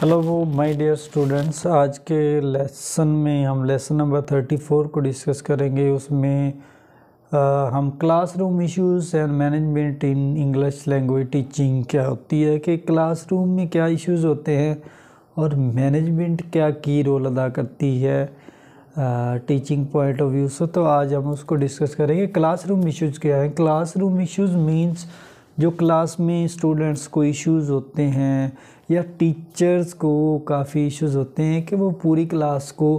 Hello my dear students, आज के lesson में हम लेसन नंबर 34 को डिस्कस करेंगे। उसमें हम classroom issues and management in English language teaching क्या होती है, कि क्लासरूम में क्या इश्यूज़ होते हैं और मैनेजमेंट क्या की रोल अदा करती है टीचिंग पॉइंट ऑफ व्यू से। तो आज हम उसको डिस्कस करेंगे। क्लासरूम इश्यूज़ क्या है? क्लासरूम इश्यूज़ मीन्स जो क्लास में स्टूडेंट्स को इश्यूज़ होते हैं या टीचर्स को काफ़ी इश्यूज़ होते हैं कि वो पूरी क्लास को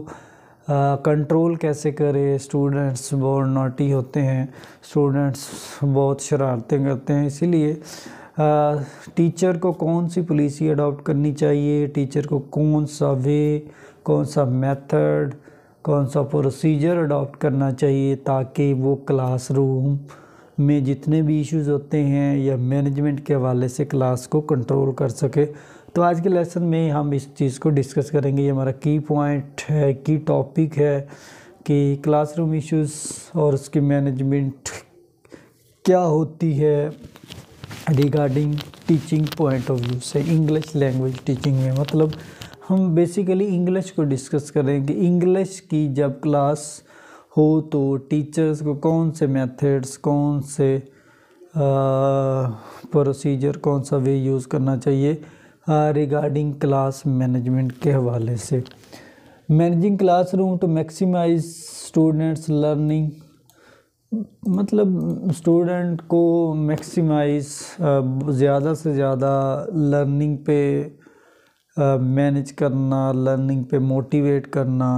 कंट्रोल कैसे करे। स्टूडेंट्स बहुत नॉटी होते हैं, स्टूडेंट्स बहुत शरारतें करते हैं, इसीलिए टीचर को कौन सी पॉलिसी अडॉप्ट करनी चाहिए, टीचर को कौन सा वे, कौन सा मेथड, कौन सा प्रोसीजर अडॉप्ट करना चाहिए ताकि वो क्लासरूम में जितने भी इश्यूज़ होते हैं या मैनेजमेंट के हवाले से क्लास को कंट्रोल कर सके। तो आज के लेसन में हम इस चीज़ को डिस्कस करेंगे। ये हमारा की पॉइंट है, की टॉपिक है कि क्लासरूम इश्यूज़ और उसकी मैनेजमेंट क्या होती है regarding teaching point of view से इंग्लिश लैंग्वेज टीचिंग में। मतलब हम बेसिकली इंग्लिश को डिस्कस करेंगे। इंग्लिश की जब क्लास हो तो टीचर्स को कौन से मेथड्स, कौन से प्रोसीजर, कौन सा वे यूज़ करना चाहिए रिगार्डिंग क्लास मैनेजमेंट के हवाले से। Managing classroom to maximise students learning, मतलब स्टूडेंट को मैक्सिमाइज ज़्यादा से ज़्यादा लर्निंग पे मैनेज करना, लर्निंग पे मोटिवेट करना।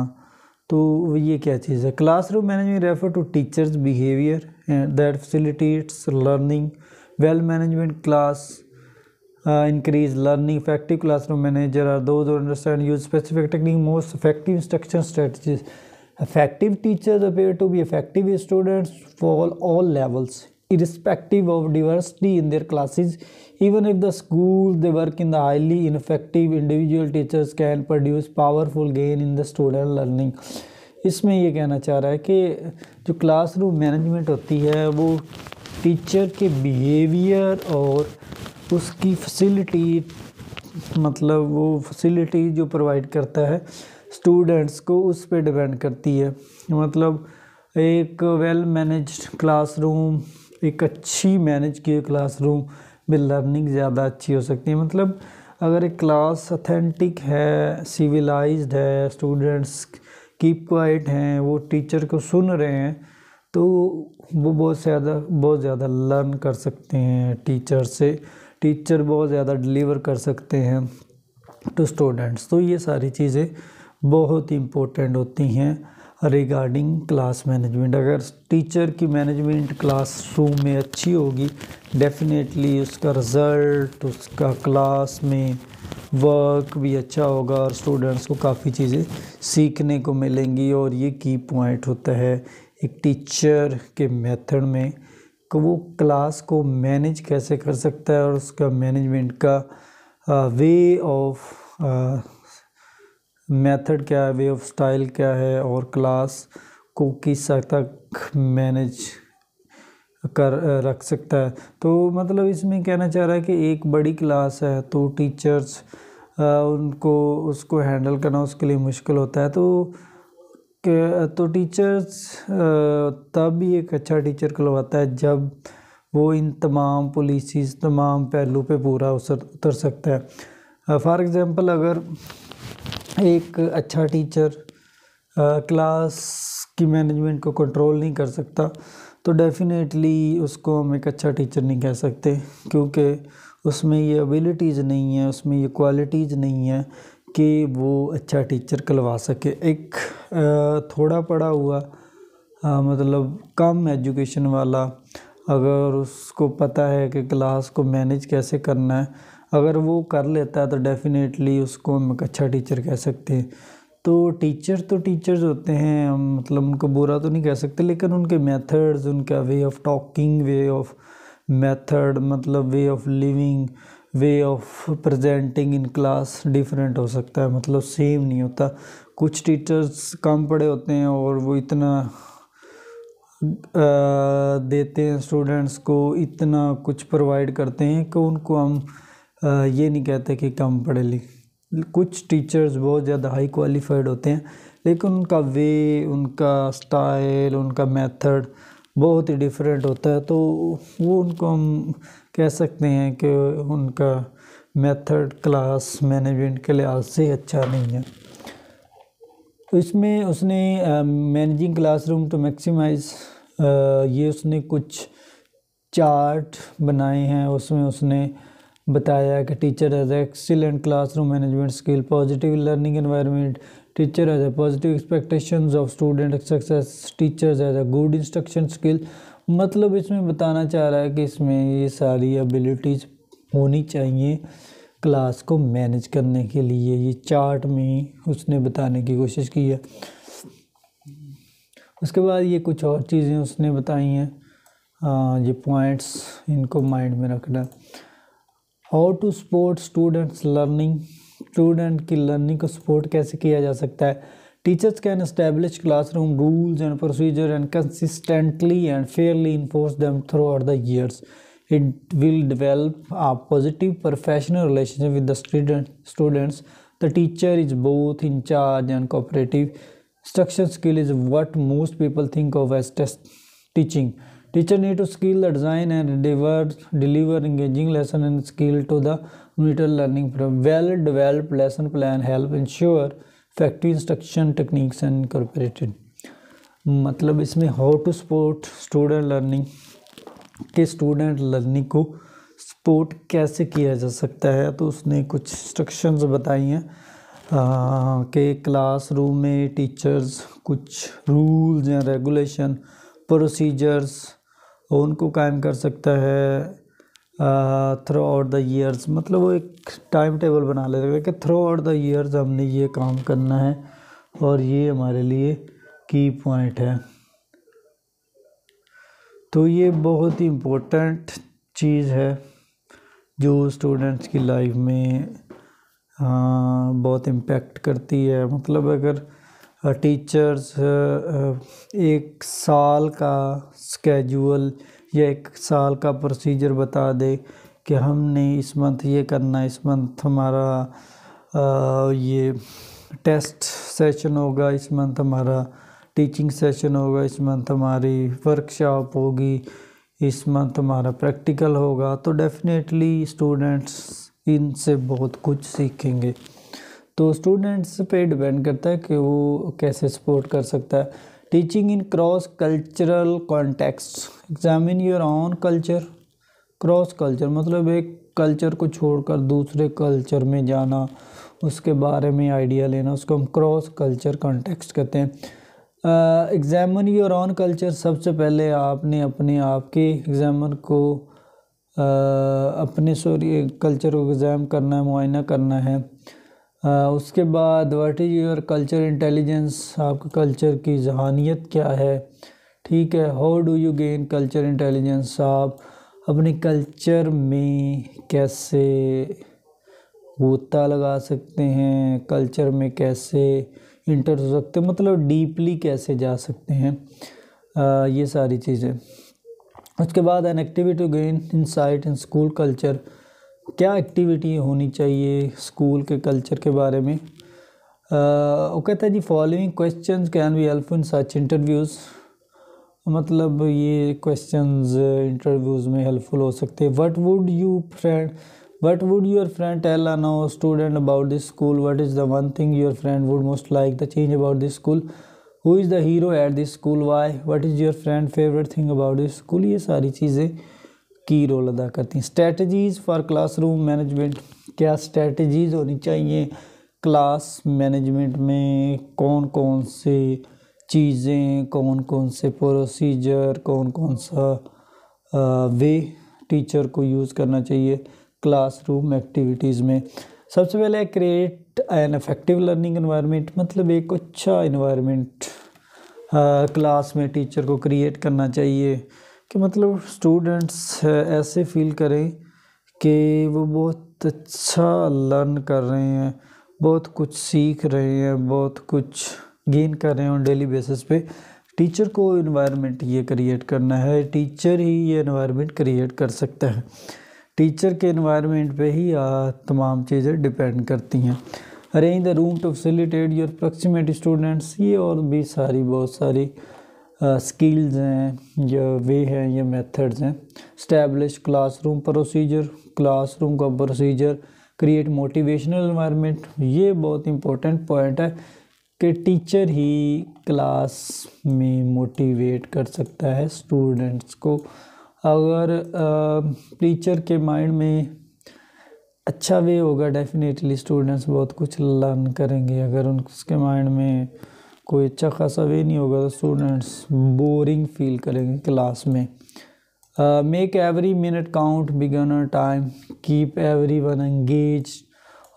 तो ये क्या चीज़ है? Classroom management refer to teachers behaviour that facilitates learning. Well management class increase learning. Effective classroom manager are those who understand use specific technique, most effective instruction strategies. Effective teachers appear to be effective with students for all levels, irrespective of diversity in their classes. Even if the school they work in, the highly ineffective individual teachers can produce powerful gain in the student learning. इसमें ये कहना चाह रहा है कि जो classroom management होती है वो टीचर के बिहेवियर और उसकी फैसिलिटी, मतलब वो फैसिलिटी जो प्रोवाइड करता है स्टूडेंट्स को, उस पर डिपेंड करती है। मतलब एक वेल मैनेज्ड क्लासरूम, एक अच्छी मैनेज की क्लासरूम में लर्निंग ज़्यादा अच्छी हो सकती है। मतलब अगर एक क्लास ऑथेंटिक है, सिविलाइज्ड है, स्टूडेंट्स कीप क्वाइट हैं, वो टीचर को सुन रहे हैं, तो वो बहुत ज़्यादा लर्न कर सकते हैं टीचर से। टीचर बहुत ज़्यादा डिलीवर कर सकते हैं टू स्टूडेंट्स। तो ये सारी चीज़ें बहुत इम्पोर्टेंट होती हैं रिगार्डिंग क्लास मैनेजमेंट। अगर टीचर की मैनेजमेंट क्लासरूम में अच्छी होगी, डेफिनेटली उसका रिज़ल्ट, उसका क्लास में वर्क भी अच्छा होगा और स्टूडेंट्स को काफ़ी चीज़ें सीखने को मिलेंगी। और ये की पॉइंट होता है एक टीचर के मेथड में कि वो क्लास को मैनेज कैसे कर सकता है और उसका मैनेजमेंट का वे ऑफ मेथड क्या है, वे ऑफ स्टाइल क्या है, और क्लास को किस हद तक मैनेज कर रख सकता है। तो मतलब इसमें कहना चाह रहा है कि एक बड़ी क्लास है तो टीचर्स उनको उसको हैंडल करना उसके लिए मुश्किल होता है। तो टीचर्स तब भी एक अच्छा टीचर कहलाता है जब वो इन तमाम पॉलिसीज़, तमाम पहलू पे पूरा उतर सकता है। फॉर एग्ज़ाम्पल, अगर एक अच्छा टीचर क्लास की मैनेजमेंट को कंट्रोल नहीं कर सकता तो डेफिनेटली उसको हम एक अच्छा टीचर नहीं कह सकते, क्योंकि उसमें ये एबिलिटीज़ नहीं है, उसमें ये क्वालिटीज़ नहीं है कि वो अच्छा टीचर कहलवा सके। एक थोड़ा पढ़ा हुआ मतलब कम एजुकेशन वाला, अगर उसको पता है कि क्लास को मैनेज कैसे करना है, अगर वो कर लेता है तो डेफिनेटली उसको हम एक अच्छा टीचर कह सकते हैं। तो टीचर्स होते हैं, मतलब उनको बुरा तो नहीं कह सकते, लेकिन उनके मेथड्स, उनका way of talking, way of method, मतलब way of living, way of presenting in class different हो सकता है, मतलब सेम नहीं होता। कुछ टीचर्स कम पढ़े होते हैं और वो इतना देते हैं स्टूडेंट्स को, इतना कुछ प्रोवाइड करते हैं कि उनको हम ये नहीं कहते कि कम पढ़े लिखे, कुछ टीचर्स बहुत ज़्यादा हाई क्वालिफाइड होते हैं, लेकिन उनका वे, उनका स्टाइल, उनका मेथड बहुत ही डिफरेंट होता है, तो वो उनको हम कह सकते हैं कि उनका मेथड क्लास मैनेजमेंट के लिहाज से अच्छा नहीं है। तो इसमें उसने मैनेजिंग क्लासरूम टू मैक्सिमाइज, ये उसने कुछ चार्ट बनाए हैं। उसमें उसने बताया कि teacher as excellent classroom management skill, positive learning environment, teacher as a positive expectations of student success, teachers as a good instruction skill. मतलब इसमें बताना चाह रहा है कि इसमें ये सारी एबिलिटीज़ होनी चाहिए क्लास को मैनेज करने के लिए। ये चार्ट में उसने बताने की कोशिश की है। उसके बाद ये कुछ और चीज़ें उसने बताई हैं, ये पॉइंट्स इनको माइंड में रखना। How to support students learning, student की लर्निंग को सपोर्ट कैसे किया जा सकता है। Teachers can establish classroom rules and procedure and consistently and fairly enforce them throughout the years. It will develop a positive professional relationship with the students. The teacher is both in charge and cooperative. Instruction skill is what most people think of as teaching. Teacher need to skill the design and deliver engaging lesson and skill to the monitor learning. Well-developed lesson plan help ensure effective instruction techniques and incorporated. मतलब इसमें how to support student learning कि student learning को support कैसे किया जा सकता है। तो उसने कुछ इंस्ट्रक्शंस बताई हैं कि क्लासरूम में टीचर्स कुछ रूल्स या रेगुलेशन प्रोसीजर्स उनको कायम कर सकता है थ्रू आउट द ईयर्स। मतलब वो एक टाइम टेबल बना लेगा कि थ्रू आउट द ईयर्स हमने ये काम करना है और ये हमारे लिए की पॉइंट है। तो ये बहुत ही इम्पोर्टेंट चीज़ है जो स्टूडेंट्स की लाइफ में बहुत इम्पेक्ट करती है। मतलब अगर टीचर्स एक साल का स्केड्यूल या एक साल का प्रोसीजर बता दे कि हमने इस मंथ ये करना है, इस मंथ हमारा ये टेस्ट सेशन होगा, इस मंथ हमारा टीचिंग सेशन होगा, इस मंथ हमारी वर्कशॉप होगी, इस मंथ हमारा प्रैक्टिकल होगा, तो डेफिनेटली स्टूडेंट्स इनसे बहुत कुछ सीखेंगे। तो स्टूडेंट्स पे डिपेंड करता है कि वो कैसे सपोर्ट कर सकता है। Teaching in cross cultural context, examine your own culture. Cross culture मतलब एक कल्चर को छोड़कर दूसरे कल्चर में जाना, उसके बारे में आइडिया लेना, उसको हम क्रॉस कल्चर कॉन्टेक्स्ट कहते हैं। एग्जामिन योर ओन कल्चर, सबसे पहले आपने अपने आप के एग्जामन को अपने कल्चर को एग्ज़ाम करना है, मुआयना करना है। उसके बाद what is your culture intelligence, आपके कल्चर की जहानियत क्या है, ठीक है। How do you gain culture intelligence, आप अपने कल्चर में कैसे गोता लगा सकते हैं, कल्चर में कैसे इंटर हो सकते हैं, मतलब डीपली कैसे जा सकते हैं, ये सारी चीज़ें। उसके बाद an activity gain insight in school culture, क्या एक्टिविटी होनी चाहिए स्कूल के कल्चर के बारे में। वो कहता है जी following questions can be helpful in such interviews, मतलब ये क्वेश्चंस इंटरव्यूज़ में हेल्पफुल हो सकते हैं। What would your friend tell a new student about this school, what is the one thing your friend would most like the change about this school, who is the hero at this school, why, what is your friend favorite thing about this school. ये सारी चीज़ें की role अदा करती हैं। Strategies for classroom management, क्या strategies होनी चाहिए क्लास मैनेजमेंट में, कौन कौन से चीज़ें, कौन कौन से प्रोसीजर, कौन कौन सा वे टीचर को यूज़ करना चाहिए क्लासरूम एक्टिविटीज़ में। सबसे पहले create an effective learning environment, मतलब एक अच्छा इन्वायरमेंट क्लास में टीचर को क्रिएट करना चाहिए कि मतलब स्टूडेंट्स ऐसे फील करें कि वो बहुत अच्छा लर्न कर रहे हैं, बहुत कुछ सीख रहे हैं, बहुत कुछ गेन कर रहे हैं ऑन डेली बेसिस पे। टीचर को इन्वायरमेंट ये क्रिएट करना है, टीचर ही ये इन्वायरमेंट क्रिएट कर सकता है। टीचर के एनवायरनमेंट पे ही तमाम चीज़ें डिपेंड करती हैं। Arrange the room to facilitate your proximity students, ये और भी बहुत सारी स्किल्स हैं या वे हैं या मेथड्स हैं। स्टैब्लिश क्लासरूम प्रोसीजर, क्लासरूम का प्रोसीजर। क्रिएट मोटिवेशनल एनवायरनमेंट, ये बहुत इंपॉर्टेंट पॉइंट है कि टीचर ही क्लास में मोटिवेट कर सकता है स्टूडेंट्स को। अगर टीचर के माइंड में अच्छा वे होगा, डेफिनेटली स्टूडेंट्स बहुत कुछ लर्न करेंगे। अगर उसके माइंड में कोई अच्छा खासा वे नहीं होगा तो स्टूडेंट्स बोरिंग फील करेंगे क्लास में। Make every minute count, beginner time, keep every one engage,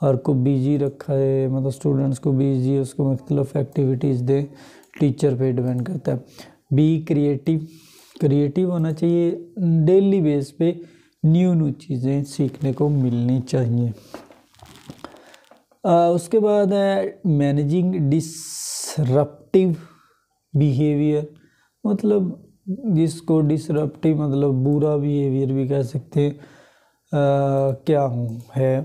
और को बिजी रखा है, मतलब स्टूडेंट्स को बिजी, उसको मुख्तलिफ एक्टिविटीज़ दे, टीचर पे डिपेंड करता है। बी क्रिएटिव, क्रिएटिव होना चाहिए, डेली बेस पे न्यू चीज़ें सीखने को मिलनी चाहिए। उसके बाद है मैनेजिंग डिसरप्टिव बिहेवियर, मतलब जिसको डिसरप्टिव मतलब बुरा बिहेवियर भी कह सकते हैं। क्या है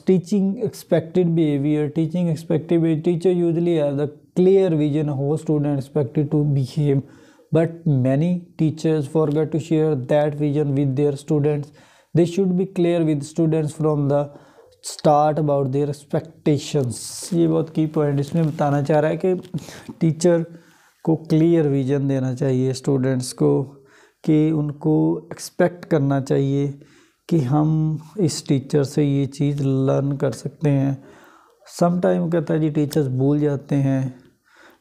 teaching expected behaviour, teaching expected behaviour, teacher usually have the clear vision how student expected to behave, but many teachers forget to share that vision with their students. They should be clear with students from the start about their expectations. ये बहुत की point इसमें बताना चाह रहा है कि teacher को क्लियर विजन देना चाहिए स्टूडेंट्स को, कि उनको एक्सपेक्ट करना चाहिए कि हम इस टीचर से ये चीज़ लर्न कर सकते हैं। सम टाइम कहता है जी टीचर्स भूल जाते हैं,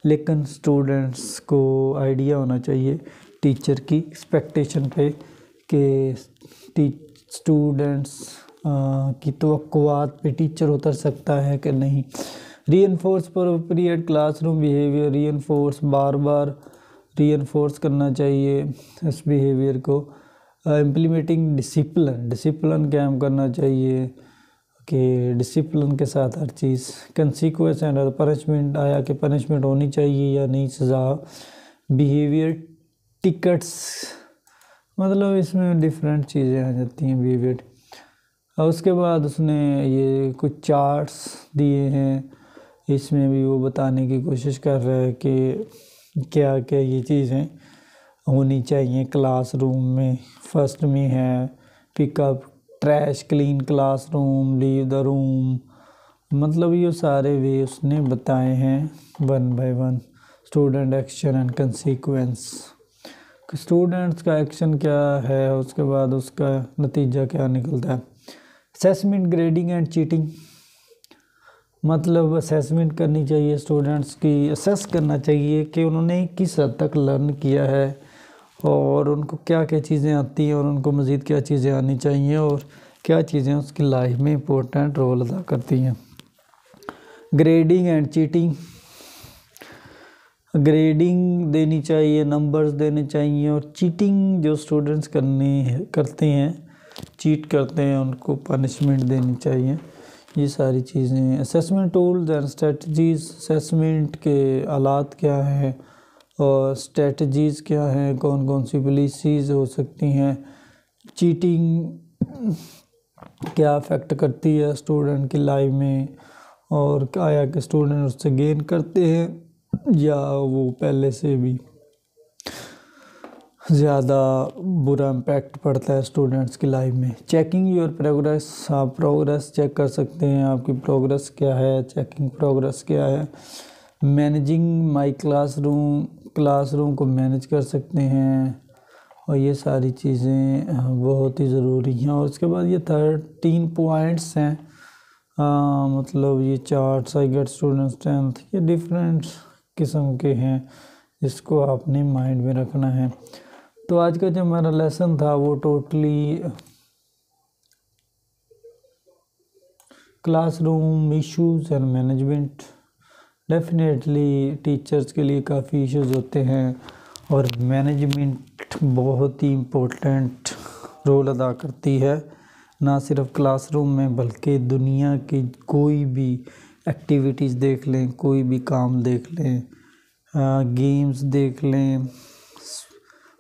लेकिन स्टूडेंट्स को आइडिया होना चाहिए टीचर की एक्सपेक्टेशन पे कि स्टूडेंट्स की तवक्कुआत पे टीचर उतर सकता है कि नहीं। Reinforce appropriate classroom behaviour, reinforce बार बार रीइंफोर्स करना चाहिए इस बिहेवियर को। इम्प्लीमेंटिंग डिसिप्लिन, डिसिप्लिन कायम करना चाहिए कि डिसिप्लिन के साथ हर चीज़। कंसीक्वेंस एंड पनिशमेंट, आया कि पनिशमेंट होनी चाहिए या नहीं, सज़ा। बिहेवियर टिकट्स, मतलब इसमें डिफरेंट चीज़ें आ जाती हैं बिहेवियर। और उसके बाद उसने ये कुछ चार्ट्स दिए हैं, इसमें भी वो बताने की कोशिश कर रहा है कि क्या क्या ये चीज़ें होनी चाहिए क्लासरूम में। फर्स्ट में है pickup trash, clean classroom, leave the room, मतलब ये सारे वे उसने बताए हैं 1 by 1। Student action and consequence, students का एक्शन क्या है, उसके बाद उसका नतीजा क्या निकलता है। असेसमेंट, ग्रेडिंग एंड चीटिंग, मतलब असेसमेंट करनी चाहिए स्टूडेंट्स की, असेस करना चाहिए कि उन्होंने किस हद तक लर्न किया है और उनको क्या क्या चीज़ें आती हैं और उनको मज़ीद क्या चीज़ें आनी चाहिए और क्या चीज़ें उसकी लाइफ में इम्पोर्टेंट रोल अदा करती हैं। ग्रेडिंग एंड चीटिंग, ग्रेडिंग देनी चाहिए, नंबर्स देने चाहिए, और चीटिंग जो स्टूडेंट्स करते हैं, चीट करते हैं, उनको पनिशमेंट देनी चाहिए। ये सारी चीज़ें। Assessment tools and strategies, assessment के आलात क्या हैं और स्ट्रेटजीज़ क्या हैं, कौन कौन सी पॉलिसीज़ हो सकती हैं। चीटिंग क्या अफेक्ट करती है स्टूडेंट की लाइफ में, और आया कि स्टूडेंट उससे गेन करते हैं या वो पहले से भी ज़्यादा बुरा इम्पैक्ट पड़ता है स्टूडेंट्स की लाइफ में। चेकिंग योर प्रोग्रेस, आप प्रोग्रेस चेक कर सकते हैं, आपकी प्रोग्रेस क्या है, चेकिंग प्रोग्रेस क्या है। मैनेजिंग माय क्लासरूम, क्लासरूम को मैनेज कर सकते हैं, और ये सारी चीज़ें बहुत ही ज़रूरी हैं। और उसके बाद ये 13 पॉइंट्स हैं, मतलब ये charts, I get student strength, ये डिफरेंट किस्म के हैं जिसको आपने माइंड में रखना है। तो आज का जो हमारा लेसन था वो totally classroom issues and management. Definitely teachers के लिए काफ़ी इश्यूज़ होते हैं और मैनेजमेंट बहुत ही इम्पोर्टेंट रोल अदा करती है, ना सिर्फ क्लासरूम में बल्कि दुनिया की कोई भी एक्टिविटीज़ देख लें, कोई भी काम देख लें, गेम्स देख लें,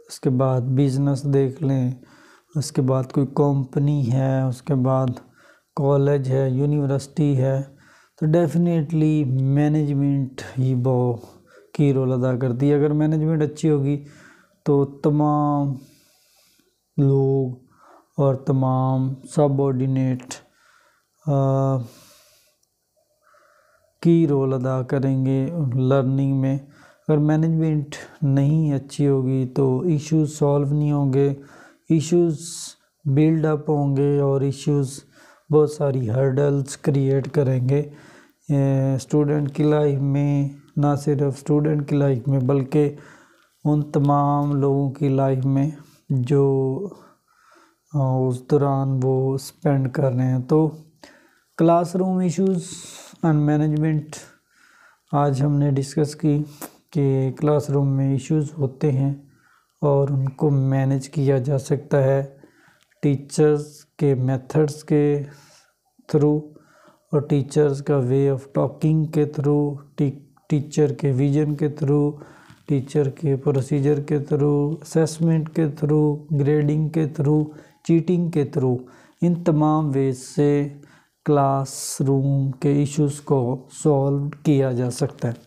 उसके बाद बिजनेस देख लें, उसके बाद कोई कंपनी है, उसके बाद कॉलेज है, यूनिवर्सिटी है, तो डेफिनेटली मैनेजमेंट ही बहुत की रोल अदा करती है। अगर मैनेजमेंट अच्छी होगी तो तमाम लोग और तमाम सबऑर्डिनेट की रोल अदा करेंगे लर्निंग में। अगर मैनेजमेंट नहीं अच्छी होगी तो इश्यूज सॉल्व नहीं होंगे, इश्यूज बिल्डअप होंगे और इश्यूज बहुत सारी हर्डल्स क्रिएट करेंगे स्टूडेंट की लाइफ में, ना सिर्फ स्टूडेंट की लाइफ में बल्कि उन तमाम लोगों की लाइफ में जो उस दौरान वो स्पेंड कर रहे हैं। तो क्लासरूम इश्यूज एंड मैनेजमेंट आज हमने डिस्कस की कि क्लासरूम में इश्यूज होते हैं और उनको मैनेज किया जा सकता है टीचर्स के मेथड्स के थ्रू और टीचर्स का वे ऑफ टॉकिंग के थ्रू, टीचर के विजन के थ्रू, टीचर के प्रोसीजर के थ्रू, असेसमेंट के थ्रू, ग्रेडिंग के थ्रू, चीटिंग के थ्रू, इन तमाम वेज से क्लासरूम के इश्यूज़ को सॉल्व किया जा सकता है।